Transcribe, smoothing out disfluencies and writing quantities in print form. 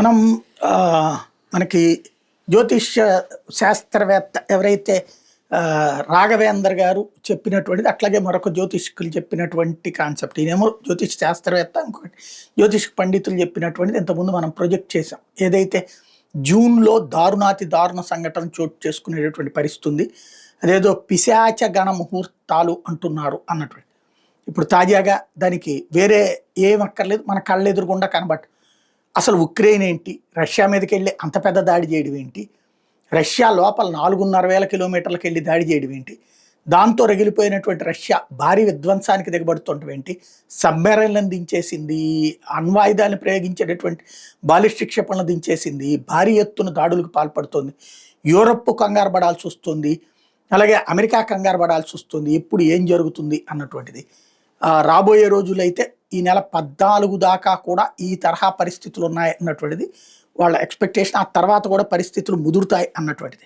మనం మనకి జ్యోతిష్య శాస్త్రవేత్త ఎవరైతే రాఘవేందర్ గారు చెప్పినటువంటిది, అట్లాగే మరొక జ్యోతిష్కులు చెప్పినటువంటి కాన్సెప్ట్. ఈయనేమో జ్యోతిష్ శాస్త్రవేత్త, ఇంకొకటి జ్యోతిష్ పండితులు చెప్పినటువంటిది ఇంతకుముందు మనం ప్రొజెక్ట్ చేసాం. ఏదైతే జూన్లో దారుణాతి దారుణ సంఘటన చోటు చేసుకునేటటువంటి పరిస్థితి ఉంది, అదేదో పిశాచ గణ ముహూర్తాలు అంటున్నారు అన్నటువంటి. ఇప్పుడు తాజాగా దానికి వేరే ఏం అక్కర్లేదు, మన కళ్ళ ఎదురుగుండా కనబట్టు. అసలు ఉక్రెయిన్ ఏంటి, రష్యా మీదకి వెళ్ళి అంత పెద్ద దాడి చేయడం ఏంటి, రష్యా లోపల 4,500 కిలోమీటర్లకు వెళ్ళి దాడి చేయడం ఏంటి, దాంతో రగిలిపోయినటువంటి రష్యా భారీ విధ్వంసానికి దిగబడుతుండటం ఏంటి, సబ్మెరైన్లను దించేసింది, అణ్వాయుధాలను ప్రయోగించేటటువంటి బాలిస్టిక్ క్షిపణులను దించేసింది, భారీ ఎత్తున దాడులకు పాల్పడుతుంది, యూరప్ కంగారు పడాల్సి వస్తుంది, అలాగే అమెరికా కంగారు పడాల్సి వస్తుంది. ఎప్పుడు ఏం జరుగుతుంది అన్నటువంటిది. రాబోయే రోజులైతే ఈ నెల 14 దాకా కూడా ఈ తరహా పరిస్థితులు ఉన్నాయి అన్నటువంటిది వాళ్ళ ఎక్స్పెక్టేషన్. ఆ తర్వాత కూడా పరిస్థితులు ముదురుతాయి అన్నటువంటిది.